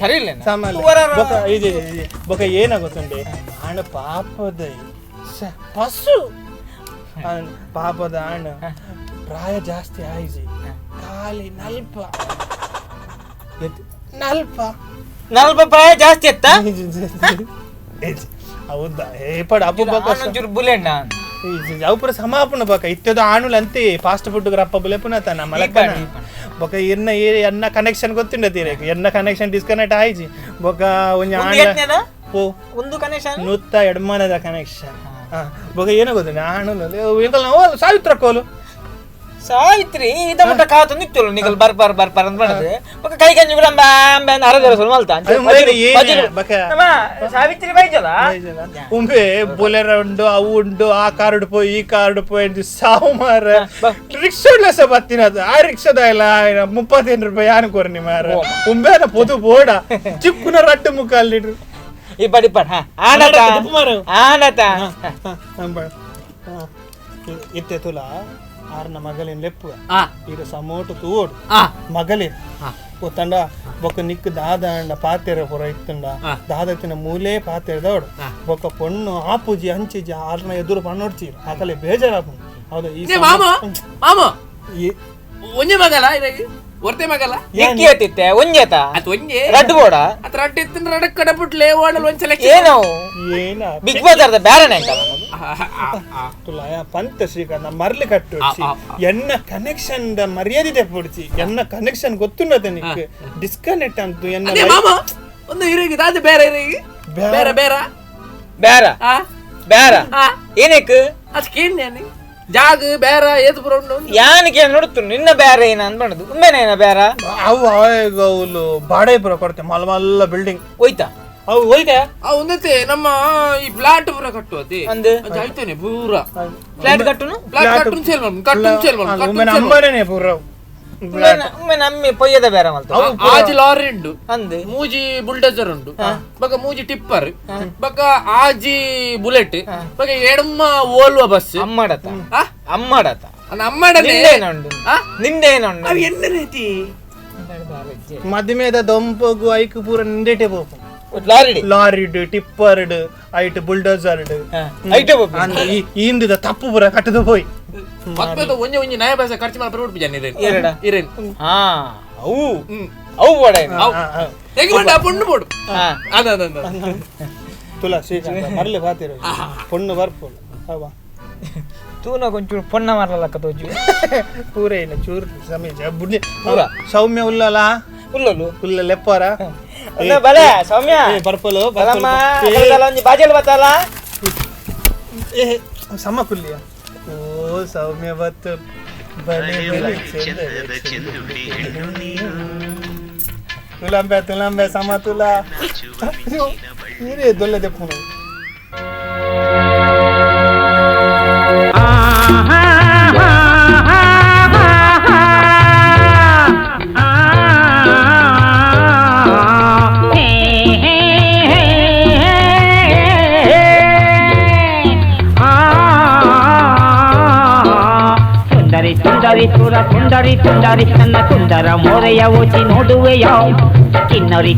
ಸರಿ ಇಲ್ಲ ಬೊಕ ಏನಾಗುತ್ತಂಡೆ ಹಣ ಪಾಪದ ಪಸು ಪಾಪದ ಹಣ ಪ್ರಾಯ ಜಾಸ್ತಿ ಆಯ್ಜಿ ಖಾಲಿ ನಲ್ಪ ಪ್ರಾಯ ಜಾಸ್ತಿ ಎತ್ತ ಹೌದಾ ಏ ಪಡ ಅಪ್ಪ ಬುಲೆಟ್ ಅವಪುರ ಸಮಾಪನ ಬಕ ಇತ್ಯದ ಆಣುಲ್ ಅಂತೆ ಫಾಸ್ಟ್ ಫುಡ್ ರಪ್ಪ ಬುಲೆ ಪುನತನ ಮಲಕನ ಬೊಕ ಎನ್ನ ಕನೆಕ್ಷನ್ ಗೊತ್ತಿಂಡತೀರ ಎನ್ನ ಕನೆಕ್ಷನ್ ಡಿಸ್ಕನೆಕ್ಟ್ ಆಯ್ಜಿ ಬೊಕ ಒಂಜ ಆಣ ಓ ಒಂದು ಕನೆಕ್ಷನ್ ನುತ್ತ ಎಡ್ಮನದ ಕನೆಕ್ಷನ್ ಬೊಕ ಏನೋ ಗೊತ್ತಿಲ್ಲ ಆಣುಲ್ ಎಂಕಲ್ ನಾವು ಸಾವಿತ್ರ ಕೋಲು ಸಾವಿತ್ರಿ ಇದ ಮುಟ್ಟ ಕಾತೊಂದು ಇತ್ತಲ್ಲ ನಿಗಲ್ ಬರ್ಬರ್ ಅಂತ ಬಣ್ಣದೆ ಬೊಕ ಕೈ ಗಂಜಿ ಕೂಡ ಅಂಬೆ ಅಂತ ಅರದರ ಸುಲ್ ಮಲ್ತ ಸಾವಿತ್ರಿ ಬೈಜಲ ಉಂಬೆ ಬೊಲೆರ ಉಂಡು ಅವು ಉಂಡು ಆ ಕಾರ್ಡ್ ಪೋಯಿ ಈ ಕಾರ್ಡ್ ಪೋಯಿ ಸಾವು ಮಾರ ರಿಕ್ಷಾಡ್ಲೆಸ ಬತ್ತಿನದು ಆ ರಿಕ್ಷಾದ ಇಲ್ಲ 35 ರೂಪಾಯಿ ಯಾನು ಕೊರ್ನಿ ಮಾರ ಉಂಬೆನ ಪೊದು ಬೋಡ ಚಿಕ್ಕುನ ರಡ್ಡು ಮುಕ್ಕಾಲ್ ಲೀಟ್ರ್ ಈ ಬಡಿ ಪಡ್ ಆನತ ಇತ್ತೆ ತುಲ ಆರ್ನ ಮಗಲಿನ ಲೆಪ್ಪು ಈಗ ಸಮೋಟು ತೂಡು ಮಗಲಿನ ಗೊತ್ತಂಡ ಬೊಕ್ಕ ನಿಕ್ ದಾದ ಅಂಡ ಪಾತೆರ ಪುರ ಇತ್ತಂಡ ದಾದತ್ತಿನ ಮೂಲೆ ಪಾತೆರ ದೌಡು ಬೊಕ್ಕ ಪೊಣ್ಣು ಆಪುಜಿ ಹಂಚಿಜಿ ಆರ್ನ ಎದುರು ಪಣ್ಣೊಡ್ಚಿ ಆಕಲೆ ಬೇಜಾರಾಪು ಹೌದು ಈ ಒಂಜೆ ಮಗಲ ಒರ್ತೆ ಮಗಲ ಎಕ್ಕಿ ಹತ್ತಿತ್ತೆ ಒಂಜೇತ ಅದು ಒಂಜೆ ರಡ್ಡು ಬೋಡ ಅದು ರಡ್ಡು ಇತ್ತಿನ ರಡಕ್ ಕಡಪುಟ್ಲೆ ಓಡಲ್ ಒಂದ್ ಸೆಲೆಕ್ಷನ್ ಏನೋ ಏನ ಬಿಗ್ ಬಾಜಾರ್ದ ಬ್ಯಾರನೆ ಅಂಕಲ ತುಲಾಯ ಪಂತ ಶ್ರೀಕಾಂತ ಮರ್ಲಿ ಕಟ್ಟು ಎನ್ನ ಕನೆಕ್ಷನ್ ದ ಮರ್ಯಾದೆ ತೆಪ್ಪುಡ್ಚಿ ಎನ್ನ ಕನೆಕ್ಷನ್ ಗೊತ್ತುಂಡದ ನಿಕ್ ಡಿಸ್ಕನೆಕ್ಟ್ ಅಂತು ಎನ್ನ ಮಾಮ ಒಂದು ಇರಿಗೆ ದಾದ ಬೇರೆ ಇರಿಗೆ ಬೇರೆ ಬೇರೆ ಬ್ಯಾರ ಬ್ಯಾರ ಏನಕ್ಕೆ ಅದಕ್ಕೇನು ಜಾಗ ಬೇರ ಏತು ಪುರ ಉಂಡು ಯಾನಿಗೆ ನೋಡುತ್ತು ನಿನ್ನ ಬೇರೆ ಏನ ಅಂದ್ಬಂಡದು ಉಮ್ಮೆನೇನ ಬೇರ ಅವು ಅವಳು ಬಾಡೇಪುರ ಕೊಡ್ತೆ ಮಲ್ಲ ಬಿಲ್ಡಿಂಗ್ ಹೋಯ್ತಾ ಅವು ಹೋಯ್ತಾ ಒಂದತ್ತೆ ನಮ್ಮ ಈ ಪ್ಲಾಟ್ ಪುರ ಕಟ್ಟುವತ್ತೆ ಅಂದೆ ಆಯ್ತೇನೆ ಪೂರ ಫ್ಲಾಟ್ ಕಟ್ಟುನು ಪ್ಲಾಟ್ ಕಟ್ಟುನ್ ಸೇಲ್ ಮಾಡ್ನು ಕಟ್ಟುನ್ ಸೇಲ್ ಮಾಡ್ನು ಒಮ್ಮೆ ನಂಬರೇನೆ ಪೂರ ಉಮ್ಮೆ ನಮ್ಮಿ ಪೊಯ್ಯದ ಬೇರೆ ಮಲ್ತ ಆಜಿ ಲಾರಿ ಉಂಡು ಅಂದೆ ಮೂಜಿ ಬುಲ್ಡೋಜರ್ ಉಂಡು ಬಕ ಮೂಜಿ ಟಿಪ್ಪರ್ ಬಕ ಆಜಿ ಬುಲೆಟ್ ಬಕ ಎಡಮ್ಮ ಓಲ್ವ ಬಸ್ ಅಮ್ಮಡತ ಅಮ್ಮಡನೆ ನಿಂದೇನುಂಡು ನಿಂದೇನುಂಡು ಅವು ಎನ್ನ ರೀತಿ ಮದಿಮೇದ ದೊಂಪಗು ಐಕ್ ಪೂರ ನಿಂದೇಟೆ ಪೋಪು ಲಾರಿ ಟಿಪ್ಪರ್ ಐಟ್ ಬುಲ್ಡೋಸರ್ ಐಟೆ ಬೋಪು ಇಂದಿದ ತಪ್ಪು ಪೂರ ಕಟ್ಟದು ಹೋಯ್ ಮತ್ತೆ ಒಂಜಿ ಒಂಜಿ ನಯ ಪೈಸೆ ಖರ್ಚು ಮಾಡಿ ಬರೋಡ್ ಬಿಜಾನೆ ಇರೇನ್ ಅವು ಬೋಡ ತೆಗಿ ಬಂಡ ಪೊಣ್ಣು ಬೋಡು ಅದ ತುಲಾ ಶ್ರೀಕಾಂತ ಮರ್ಲಿ ಪಾತಿರ ಪೊಣ್ಣು ಬರ್ಪೋಡು ಅವಾ ತೂನ ಕೊಂಚೂರು ಪೊಣ್ಣ ಮಾರಲಕ್ಕ ತೋಜು ಪೂರೇ ಇಲ್ಲ ಚೂರು ಸಮೀಜ ಬುಡ್ಡಿ ಪೂರ ಸೌಮ್ಯ ಉಲ್ಲಲ ಉಲ್ಲ ಲೆಪ್ಪರ ಬಲೆ ಸೌಮ್ಯ ಬರ್ಪಲು ಒಂಜಿ ಬಾಜಲ್ ಬತ್ತಲ್ಲ ಸಮ ಕುಲ್ಲಿಯ ಓ ಸೌಮ್ಯ ಬತ್ತು ತುಲಾಂಬೆ ಸಮ ತುಲಾ ನೀರೇ ದೊಲ್ಲದೆ ಪುಣ ತುಂಡರಿ ನನ್ನ ಸುಂದರ ಮೋರೆಯ ಓಚಿ ನೋಡುವೆಯ ಕಿನ್ನೊರಿ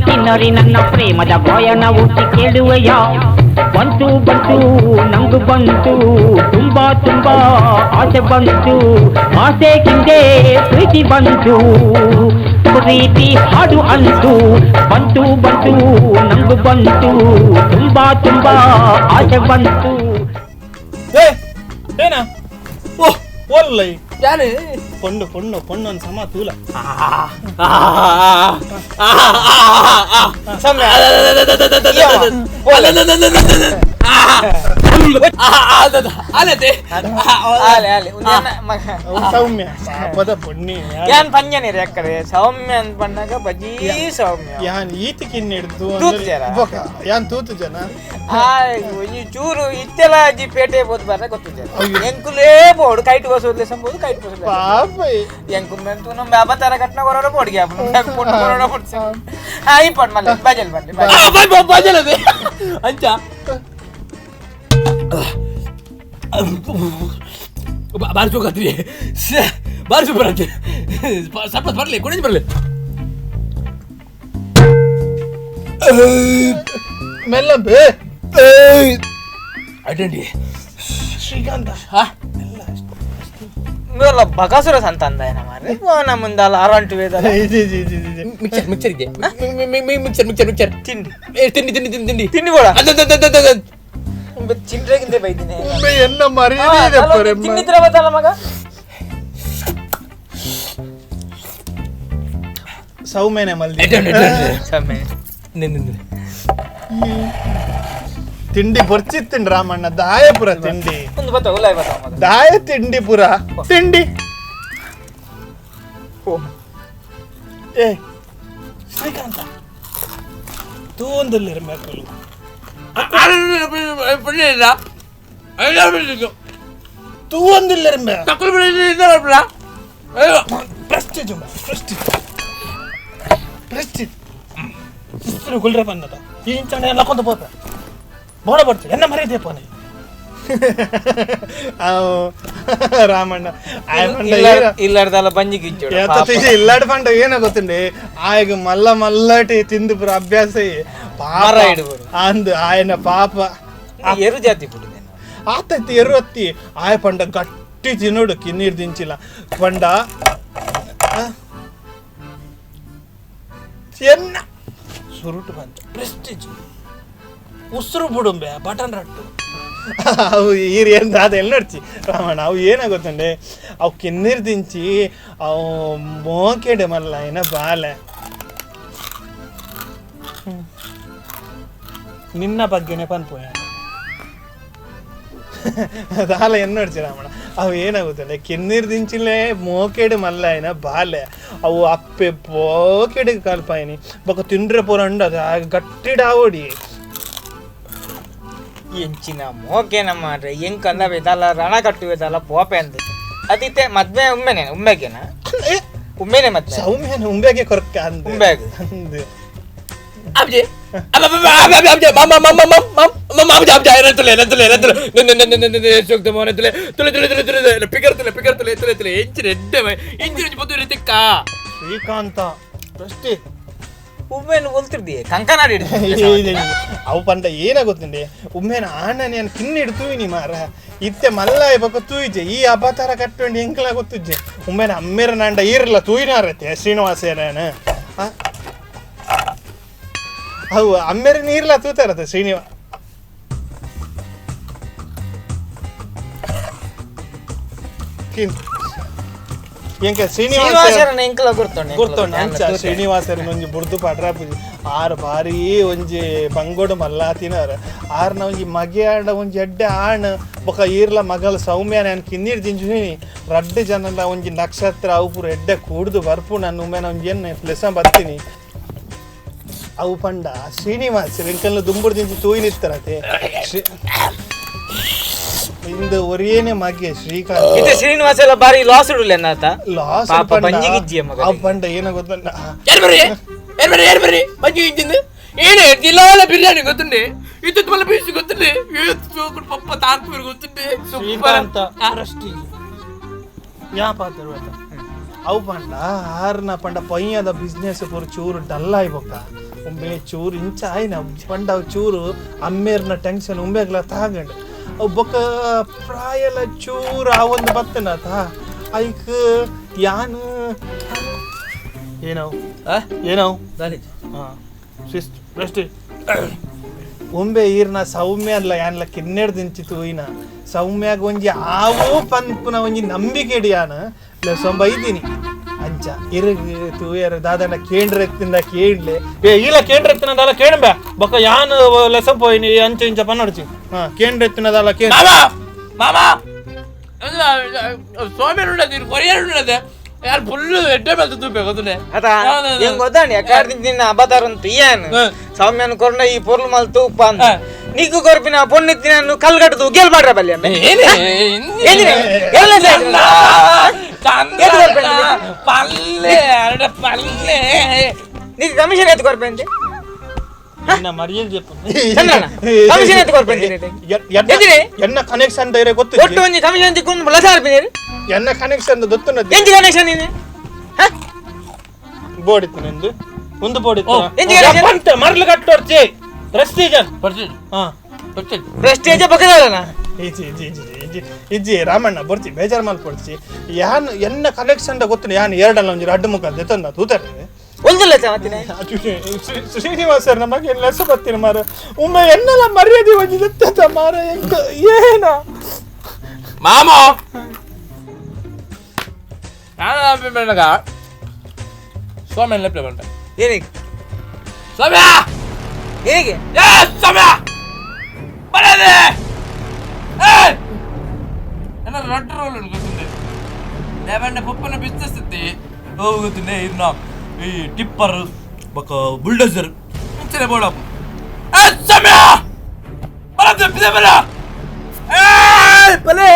ಕಿನ್ನೊರಿ ನನ್ನ ಪ್ರೇಮದ ಗಾಯನ ಓಚಿ ಕೇಳುವೆಯ ಬಂತು ನಂಗು ಬಂತು ತುಂಬಾ ಆಸೆ ಬಂತು ಆಸೆಗಿಂದೆ ಪ್ರೀತಿ ಬಂತು ಪ್ರೀತಿ ಹಾಡು ಅಂತು ಬಂತು ನಂಗು ಬಂತು ತುಂಬಾ ಆಸೆ ಬಂತು ಏನ ಒಲ್ಲೈ ಯಾರು ಪೊಣ್ಣು ಒಂದು ಸಮ ತೂಲ ಸೌಮ್ಯ ಪದ ಪೊಣ್ಣಿ ಯಾನ್ ಪಂಜನಿರಿ ಅಕ್ಕರೆ ಸೌಮ್ಯ ಅಂತ ಬಂದಾಗ ಬಜಿ ಸೌಮ್ಯ ಯಾನ್ ಈತಿ ಕಿನ್ನಿಡ್ದು ಯಾನ್ ತೂತು ಜನ ಚೂರು ಇತ್ತೆಲ್ಲ ಅಜ್ಜಿ ಪೇಟೆ ಬೋದು ಬರ್ರೆ ಗೊತ್ತು ಜನ ಎಂಕುಲೇ ಬೋಡು ಕೈಟ್ ಬಸೋದ್ಲೆ ಸಂಬೋದು ಕೈಟ್ ಬಸೋದ್ಲೆ ಪಾಪೈ ಎಂಕುಮೆಂತು ನಮ್ಮ ವ್ಯಾಪಾರ ಕಟ್ನ ಕೊರೋರ ಬೋಡ್ಗೆ ಅಪ್ಪ ಪೊಣ್ಣು ಕೊರೋರ ಬೋಡ್ಸ ಈ ಪೊಣ್ಣು ಮಲ್ಲ ಬಜಲ್ ಬಜಲ್ ಅದೇ ಅಂಚ ಬಾರಿ ಚೋಕಾತ್ರಿ ಬಾರಿ ಸೂಪರ್ ಆಯ್ತು ಸ್ವಲ್ಪ ಬರಲಿ ಕೊಡಿ ಬರಲಿ ಮೆಲ್ಲ ಬೇ ಅಟೆಂಡಿ ಶ್ರೀಕಾಂತ ಇವೆಲ್ಲ ಬಕಾಸುರ ಸಂತ ಅಂದ ಏನ ಮಾರ್ರೆ ನಮ್ಮ ಮುಂದಲ್ಲ ಅರಂಟು ವೇದ ಮಿಕ್ಸರ್ ಮಿಕ್ಸರ್ ಇದೆ ಮಿಕ್ಸರ್ ಮಿಕ್ಸರ್ ಮಿಕ್ಸರ್ ತಿಂಡಿ ತಿಂಡಿ ತಿಂಡಿ ತಿಂಡಿ ತಿಂಡಿ ತಿಂಡಿ ಕೂಡ ಚಿಂಡ್ರೆಗಿಂತ ಬೈದಿನಿ ಎನ್ನ ಮರ್ಯಾದೆ ತಿಂಡಿದ್ರ ಬತ್ತಲ್ಲ ಮಗ ಸೌಮ್ಯನೆ ಮಲ್ದಿ ತಿಂಡಿ ಬರ್ಚಿತ್ತಿನ್ ರಾಮಣ್ಣ ದಾಯಪುರ ತಿಂಡಿ ಒಂದು ಬತ್ತ ಉಲಾಯ್ ಬತ್ತ ಮಗ ದಾಯ ತಿಂಡಿ ಪುರ ತಿಂಡಿ ಏ ಶ್ರೀಕಾಂತ ತೂ ಒಂದಲ್ಲಿರ್ಬೇಕು ತೂ ಒಂದಿಲ್ಲಿರ್ಬೇಕು ಪ್ರೆಸ್ಟೀಜ್ ಪ್ರೆಸ್ಟೀಜ್ ಪ್ರೆಸ್ಟೀಜ್ ಗುಲ್ರೆ ಬಂದದ ಈ ಇಂಚನೆ ಎಲ್ಲ ಕೊಂದು ಹೋದ ಬೋಡ ಬರ್ತೀವಿ ಎನ್ನ ಮರ್ಯಾದೆಪ್ಪ ನೀ ರಾಮಣ್ಣ ಇಲ್ಲಾರ್ದಲ್ಲ ಬಂಜಿ ಗಿಚ್ಚೋಡು ಇಲ್ಲಾಡ್ ಪಂಡ ಏನ ಗೊತ್ತುಂಡಿ ಆಯ್ಗ ಮಲ್ಲ ಮಲ್ಲಟಿ ತಿಂದು ಪುರ ಅಭ್ಯಾಸ ಮರ ಹಿಡ್ಬೋದು ಅಂದು ಆಯನ ಪಾಪ ಎರು ಜಾತಿ ಬಿಡಿದೆ ಆತೈತಿ ಎರು ಹತ್ತಿ ಆಯ ಪಂಡ ಗಟ್ಟಿ ತಿನ್ನೋಡು ಕಿನ್ನೀರ್ ದಿಂಚಿಲ್ಲ ಪಂಡ ಎನ್ನ ಸುರುಟು ಬಂತು ಪ್ರೆಸ್ಟೀಜ್ ಉಸಿರು ಬಿಡುಂಬೆ ಬಟನ್ ರಟ್ಟು ಅವು ಈರು ಏನು ಅದೆಲ್ಲ ನಡ್ಚಿ ರಾಮಣ್ಣ ಅವು ಏನಾಗುತ್ತಂಡೆ ಅವು ಕಿನ್ನೀರು ದಿಂಚಿ ಅವು ಮೋಕೆಡೆ ಮಲ್ಲ ಏನ ಬಾಲೆ ನಿನ್ನ ಬಗ್ಗೆನೆ ಪನ್ಪೋಯ ದಾಲ ಏನು ನಡ್ಚಿ ರಾಮಣ್ಣ ಅವು ಏನಾಗುತ್ತಂಡೆ ಕಿನ್ನೀರು ದಿಂಚಿಲೆ ಮೋಕೆಡೆ ಮಲ್ಲ ಏನ ಬಾಲೆ ಅವು ಅಪ್ಪೆ ಪೋಕೆಡೆ ಕಲ್ಪಾಯಿನಿ ಬೊಕ್ಕ ತಿಂಡ್ರೆ ಪೋರಂಡ ಗಟ್ಟಿಡಾವೋಡಿ ಎಂಚಿನ ಮೋಕೆನ ಮಾಡ್ರೆ ಹೆಂಗ್ ಕಂದ ಬೇದಲ್ಲ ರಣ ಕಟ್ಟು ಬೇದಲ್ಲ ಪೋಪೆ ಅಂದ ಅದಿತ್ತೆ ಮದ್ವೆ ಉಮ್ಮೆಗೆನ ಉಮ್ಮೆನೆ ಮದ್ವೆ ಸೌಮ್ಯನ ಉಂಬೆಗೆ ಕೊರಕ ಅಂದ ಉಂಬೆಗೆ ಅಂದು ಅಬ್ಜಿ ಅಬ್ಜಿ ಮಮ್ಮ ಮಮ್ಮ ಮಮ್ಮ ಮಮ್ಮ ಅಬ್ಜಿ ಅಬ್ಜಿ ಏನಂತಲೇ ಏನಂತಲೇ ಏನಂತಲೇ ಸೂಕ್ತ ಮೋನಂತಲೇ ತುಲೆ ತುಲೆ ತುಲೆ ತುಲೆ ಪಿಕರ್ ತುಲೆ ತುಲೆ ತುಲೆ ಎಂಚಿನ ಎಡ್ಡೆ ಎಂಚಿನ ಪೊದ್ದು ರೀತಿಕ್ಕ ಶ್ರೀಕಾಂತ ಅಷ್ಟೇ ಉಮ್ಮೆನ ಒಲ್ತಿರ್ದಿ ಕಂಕನಾಡಿ ಅವು ಪಂಡ ಏನಾಗುತ್ತಂಡೆ ಉಮ್ಮೇನ ಆಣನೆ ನಾನು ಕಿನ್ನಿಡ್ತೂಯಿನಿ ಮಾರ ಇತ್ತೆ ಮಲ್ಲ ಬೊಕ್ಕ ತೂಯಿಜೆ ಈ ಅಬತಾರ ಕಟ್ಟುಂಡು ಎಂಕಲ ಗೊತ್ತುಜ್ಜೆ ಉಮ್ಮೇನ ಅಮ್ಮೇರ ನಂಡ ಈರ್ಲ ತೂಯಿನಾರತ್ತೆ ಶ್ರೀನಿವಾಸೇನ ಅವು ಅಮ್ಮೇರ ನೀರ್ಲ ತೂತಾರತ್ತೆ ಶ್ರೀನಿವಾಸ ಎಂಕ ಶ್ರೀನಿವಾಸರನ್ನ ಎಂಕಲ ಗುರ್ತೊಂಡೆ ಅಂಚ ಶ್ರೀನಿವಾಸರನ್ನ ಒಂಜಿ ಬುರ್ದು ಪಡ್ರಾಪುಜಿ ಆರು ಬಾರಿ ಒಂಜಿ ಬಂಗೋಡು ಮಲ್ಲಾತಿನಾರ ಆರ್ನ ಒಂಜಿ ಮಗೆ ಆಂಡ ಒಂಜಿ ಎಡ್ಡೆ ಆಣ್ ಬೊಕ ಈರ್ಲ ಮಗಲ ಸೌಮ್ಯ ನಾನು ಕಿನ್ನೀರ್ ದಿಂಜುನಿ ರಡ್ಡು ಜನಲ್ಲ ಒಂಜಿ ನಕ್ಷತ್ರ ಅವು ಪೂರ ಎಡ್ಡೆ ಕೂಡ್ದು ಬರ್ಪು ನಾನು ಉಮ್ಮೆನ ಒಂಜಿ ಏನು ಪ್ಲೆಸ ಬರ್ತೀನಿ ಅವು ಪಂಡ ಶ್ರೀನಿವಾಸ ಎಂಕಲ್ನ ದುಂಬುಡು ದಿಂಜಿ ತೂಯಿ ನಿತ್ತಾರತೆ ಇಂದು ಒರಿಯೇನೆ ಮಗೆ ಶ್ರೀಕಾಂತ್ ಇದು ಶ್ರೀನಿವಾಸ ಎಲ್ಲ ಬಾರಿ ಲಾಸ್ ಇಡಲ್ಲ ಅನ್ನತ ಲಾಸ್ ಪಾಪ ಬಂಜಿಗಿಜ್ಜಿಯ ಮಗ ಅವು ಪಂಡ ಏನ ಗೊತ್ತಂಡ ಏನ್ ಬರ್ರಿ ಮಂಜು ಇಂಜಿಂದು ಏನೇ ಜಿಲ್ಲಾಲ ಬಿರಿಯಾನಿ ಗೊತ್ತುಂಡೆ ಇತ್ತು ಮಲ್ಲ ಪೀಸ್ ಗೊತ್ತುಂಡೆ ಸೂಪರ್ ಪಪ್ಪ ತಾಂಕೂರು ಗೊತ್ತುಂಡೆ ಶ್ರೀಕಾಂತ ಪ್ರೆಸ್ಟೀಜ್ ಯಾ ಪಾತ್ರ ಅವು ಪಂಡ ಆರ್ನ ಪಂಡ ಪಯ್ಯದ ಬಿಸ್ನೆಸ್ ಪೂರ ಚೂರು ಡಲ್ ಆಯ್ಬೊಕ್ಕ ಉಂಬೆ ಚೂರು ಇಂಚ ಆಯ್ನ ಪಂಡ ಅವು ಚೂರು ಅಮ್ಮೇರ್ನ ಟೆನ್ಷನ್ ಉಂಬೆಗ್ಲ ತಗೊಂಡು ಅವು ಬೊಕ್ಕ ಪ್ರಾಯಲ ಚೂರು ಆ ಒಂದು ಬತ್ತನತ ಐಕ್ ಯಾನು ಏನವು ಏನವು ಹಾಂ ಶಿಸ್ತು ಪ್ರೆಸ್ಟೀಜ್ ಒಂಬೆ ಈರ್ನ ಸೌಮ್ಯ ಅಲ್ಲ ಯಾನ್ಲ ಕಿನ್ನೆಡ್ ದಿಂಚಿತು ಈನ ಸೌಮ್ಯಾಗ ಒಂಜಿ ಆವೋ ಪನ್ಪುನ ಒಂಜಿ ನಂಬಿಕೆ ಇಡಿಯಾನ ಬೈದೀನಿ ಅಂಚ ಇರಗ್ ತೂಯರ ದಾದನ ಕೇಂದ್ರೆತ್ತಿಂದ ಕೇಳಲೆ ಇಲ್ಲ ಕೇಂದ್ರೆತ್ತಿನದಲ್ಲ ಕೇಳಂಬ ಬೊಕ್ಕ ಯಾನ್ ಲೆಸ ಪೋಯಿನಿ ಅಂಚ ಇಂಚ ಪನ್ನಡ್ಚಿ ಹಾ ಕೇಂದ್ರೆತ್ತಿನದಲ್ಲ ಕೇಳ ಮಾಮಾ ಸೋಮ್ಯ ಉಂಡದು ಕೊರಿಯರ್ ಉಂಡದು ಯಾರು ಫುಲ್ ಎಡ್ಡೆ ಮೇಲೆ ತೂಪೆ ಗೊತ್ತನೆ ಅದ ಹೆಂಗ್ ಗೊತ್ತಾಣಿ ಯಾಕಂದ್ರೆ ನಿನ್ನ ಅಬತಾರ ಅಂತ ಏನ್ ಸೌಮ್ಯನ ಕೊರ್ನ ಈ ಪೊರ್ಲು ಮಲ್ ತೂಪ ಅಂತ ನೀಕು ಕೊರ್ಪಿನ ಪೊನ್ನಿತ್ತಿನ ಕಲ್ಗಟ್ಟದು ಗೆಲ್ ಮಾಡ್ರ ಬಲ್ಲಿ ಪಲ್ಲೆ ಪಲ್ಲೆ ನೀಕು ಕಮಿಷನ್ ಎತ್ತು ಕೊರ್ಪೆ ಅಂತೆ ಎನ್ನ ಮರ್ಯಾದೆ చెప్పు ಚಂದ್ರಣ್ಣ ಕಮಿಷನ್ ಎತ್ತು ಕೊರ್ಪಂಡಿ ಎಂದಿರಿ ಎನ್ನ ಕನೆಕ್ಷನ್ ಧೈರ್ಯ ಗೊತ್ತು ಒಟ್ಟು ಒಂಜಿ ಕಮಿಷನ್ ತಿಕ್ಕೊಂಡು ಲಸ ಆರ್ಪಿನೇರಿ ಎನ್ನ ಕನೆಕ್ಷನ್ ಗೊತ್ತುನ್ನది ಎಂಜಿ ಕನೆಕ್ಷನ್ ನೀನೆ ಬೋರ್ಡ್ ಇತ್ತು ನಿಂದು ಒಂದು ಬೋರ್ಡ್ ಇತ್ತು ಎಂಜಿ ಕನೆಕ್ಷನ್ ಅಂತ ಮರ್ಲು ಕಟ್ಟೋರ್ಚಿ ಪ್ರೆಸ್ಟೀಜ್ ಹಾ ಪ್ರೆಸ್ಟೇಜ್ ಬಕದಲ್ಲ ಇಜಿ ಇಜಿ ಇಜಿ ಇಜಿ ಇಜಿ ರಾಮಣ್ಣ ಬರ್ತಿ ಬೇಜಾರು ಮಾಡ್ಕೊಡ್ತಿ ಯಾನ್ ಎನ್ನ ಕನೆಕ್ಷನ್ ಗೊತ್ತು ಯಾನ್ ಎರಡಲ್ಲ ಒಂಜಿ ಅಡ್ಡ ಮುಖ ದೆತಂದ ತೂತಾರೆ ಒಂದು ಲಸ ಮತ್ತಿನ ಶ್ರೀನಿವಾಸ್ ಸರ್ ನಮಗೆ ಏನು ಲೆಸ ಬರ್ತೀನಿ ಮಾರ ಒಮ್ಮೆ ಎನ್ನೆಲ್ಲ ಮರ್ಯಾದೆ ಒಂದಿತ್ತ ಮಾರ ಎಂತ ಏನ ಮಾಮೋ ನಾನು ಸೌಮ್ಯ ಲೆಪ್ಲೆ ಬಂಟ ಏನಿಗೆ ಸೌಮ್ಯ ಏನಿಗೆ ಸೌಮ್ಯ ಬರದೆ ನನ್ನ ರೊಟ್ಟ ರೋಲ್ ಗೊತ್ತಿದೆ ದೇವಣ್ಣ ಪಪ್ಪನ ಬಿಸ್ನೆಸ್ ಇತ್ತು ಹೋಗುತ್ತದೆ ಇನ್ನು ಈ ಟಿಪ್ಪರ್ ಬಕ ಬುಲ್ಡೋಸರ್ ಮುಂಚೆನೆ ಬೋಡಪ್ಪ ಸೌಮ್ಯ ಬರದೆ ಬಿದೆ ಬರ ಬಲೆ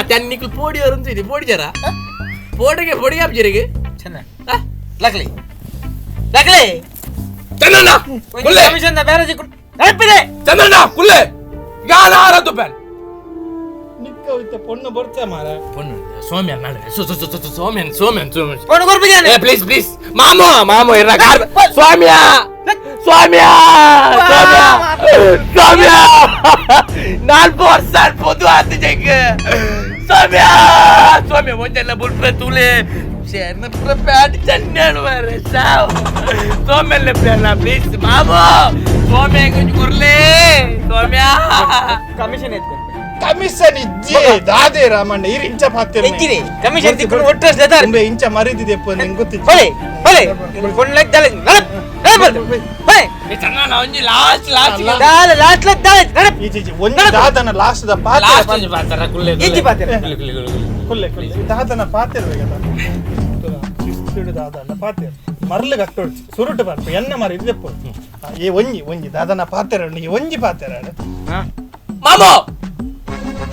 ಅತ್ತನ್ನಿಕಲ್ ಪೋಡಿ ಅವರಂತ ಪೋಡಿ ಜರ ಪೋಡಿಗೆ ಪೋಡಿಗೆ ಅಬ್ಜರಿಗೆ ಚೆನ್ನ ಲಕ್ಲಿ ಲಕ್ಲಿ ಚಂದ್ರಣ್ಣ ಕುಲ್ಲೆ ಕಮಿಷನ್ ಬೇರೆ ತಿಕ್ಕೊಂಡು ನೆನಪಿದೆ ಚಂದ್ರಣ್ಣ ಕುಲ್ಲೆ ಯಾನ ಆರದು ಪ್ಯಾನ್ ನಿಕ್ಕ ಹೋಯ್ತ ಪೊಣ್ಣು ಬರ್ತಾ ಮಾರ ಪೊಣ್ಣು ಸೌಮ್ಯ ನಾಳೆ ಸೌಮ್ಯನ್ ಸೌಮ್ಯನ್ ಸೌಮ್ಯನ್ ಕೊಂಡು ಕೊರ್ಪಿದ್ಯಾನೆ ಪ್ಲೀಸ್ ಪ್ಲೀಸ್ ಮಾಮೋ ಮಾಮೋ ಇರ ಸ್ವಾಮ್ಯ ಸ್ವಾಮ್ಯ ಸ್ವಾಮ್ಯ ನಾನ್ ಬೋರ್ಸರ್ ಪೊದು ಆತ ಜಗ ಸ್ವಾಮ್ಯ ಸ್ವಾಮ್ಯ ಒಂದೆಲ್ಲ ಬುಲ್ಪ್ರೆ ತುಲೆ ಶೇರ್ನ ಪ್ಯಾಟ್ ಚನ್ನಣ ಮಾರೆ ಸಾವ್ ಸ್ವಾಮ್ಯಲ್ಲ ಪ್ಯಾನ ಪ್ಲೀಸ್ ಮಾಮೋ ಸ್ವಾಮ್ಯ ಕುಂಜ ಕೊರ್ಲೆ ಸ್ವಾಮ್ಯ ಕಮಿಷನ್ ಎತ್ತು ಕಮಿಷನ್ ಇಜ್ಜಿ ದಾದೆ ರಾಮಣ್ಣ ಇರಿ ಇಂಚ ಪಾತಿರ ಎಂಜಿರಿ ಕಮಿಷನ್ ತಿಕ್ಕೊಂಡು ಒಟ್ಟು ಜದಾರ ತುಂಬೆ ಇಂಚ ಮರಿದಿದೆಪ್ಪ ನಿಂಗೆ ಗೊತ್ತಿತ್ತು ಹೊಳೆ ಹೊಳೆ ಕೊಂಡು ಲೆಕ್ ದಲೆ ನಡಪ್ ನಡಪ್ ಹೊಳೆ ಚಂದ್ರಣ್ಣ ಒಂಜಿ ಲಾಸ್ಟ್ ಲಾಸ್ಟ್ ದಾಲ ಲಾಸ್ಟ್ ಲೆಕ್ ದಲೆ ನಡಪ್ ಈಜಿ ಈಜಿ ಒಂದು ದಾದನ ಲಾಸ್ಟ್ ದ ಪಾತ್ರ ಲಾಸ್ಟ್ ಒಂಜಿ ಪಾತ್ರ ಕುಲ್ಲೆ ಎಂಜಿ ಪಾತ್ರ ಕುಲ್ಲೆ ಕುಲ್ಲೆ ದಾದನ ಪಾತ್ರ ಬೇಕಲ್ಲ ಶಿಸ್ತಿಡು ದಾದನ ಪಾತ್ರ ಮರ್ಲು ಕಟ್ಟೋಡ್ಚಿ ಸುರುಟು ಪಾತ್ರ ಎನ್ನ ಮರ ಇದೆಪ್ಪ ಏ ಒಂಜಿ ಒಂಜಿ ದಾದನ ಪಾತ್ರ ನೀ ಒಂಜಿ ಪಾತ್ರ ಮಾಮೋ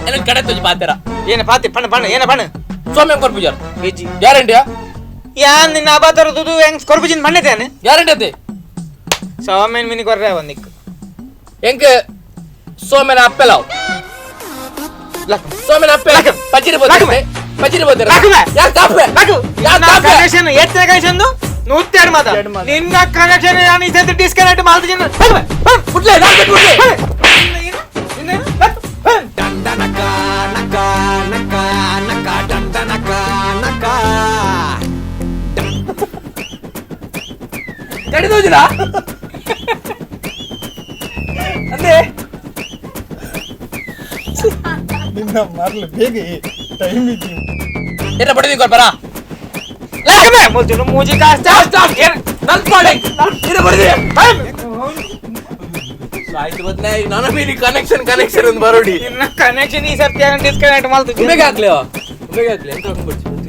ಏನ ಕಡೆ ತುಜಿ ಪಾತ್ರ ಏನ ಪಾತಿ ಪಣ್ಣ ಪಣ್ಣ ಏನ ಪಣ್ಣ ಸೌಮ್ಯ ಕೊರ್ಪುಜಾರ್ ಹೆಜ್ಜಿ ಗ್ಯಾರಂಟಿಯಾ ಯಾನ್ ನಿನ್ನ ಅಬಾತರ ದುದು ಹೆಂಗ್ ಕೊರ್ಪುಜಿನ್ ಮಣ್ಣೆತೇನೆ ಗ್ಯಾರಂಟಿ ಅದೇ ಸೌಮ್ಯನ್ ಮಿನಿ ಕೊರ್ರೆ ಒಂದಿಕ್ ಎಂಕ ಸೋಮೆನ ಅಪ್ಪೆಲಾವ್ ಸೋಮೆನ ಅಪ್ಪೆ ಪಜಿರಿ ಬೋದ್ರೆ ಪಜಿರಿ ಬೋದ್ರೆ ಯಾರ್ ಕಾಪೆ ಯಾರ್ ಕಾಪೆ ಕನೆಕ್ಷನ್ ಎತ್ತ ಕನೆಕ್ಷನ್ 102 ಮಾತ ನಿನ್ನ ಕನೆಕ್ಷನ್ ನಾನು ಇಸೆಂತ ಡಿಸ್ಕನೆಕ್ಟ್ ಮಾಡ್ತಿದ್ದೀನಿ ಬಿಡ್ಲೆ ನಾನು ಬಿಡ್ಲೆ ದಂಡನಕ ನಕ ನಕ ನಕ ದಂಡನಕ ನಕ ಕಡಿದೋದಿಲ್ಲ ಅಂದ್ರೆ ನಿನ್ನ ಮರ್ಲು ಬೇಗ ಟೈಮ್ ಇದ್ದಿ ಏನ ಬಡದಿ ಕೊರ್ಬರ ಲಾಕಮೆ ಮೊಲ್ಜುನು ಮೂಜಿ ಕಾಸ್ತ ನನ್ ಪಾಡೆ ಏನ ಬಡದಿ ಆಯ್ತು ಬದ್ನೆ ನನ್ನ ಮೇಲೆ ಕನೆಕ್ಷನ್ ಒಂದು ಬರೋಡಿ ನಿನ್ನ ಕನೆಕ್ಷನ್ ಈ ಸರ್ತಿ ಡಿಸ್ಕನೆಕ್ಟ್ ಮಾಡ್ತಿದ್ದೀನಿ ಉಮೇಗ ಹಾಕ್ಲಿ ಅಂತ ಹೋಗ್ಬಿಡ್ತೀನಿ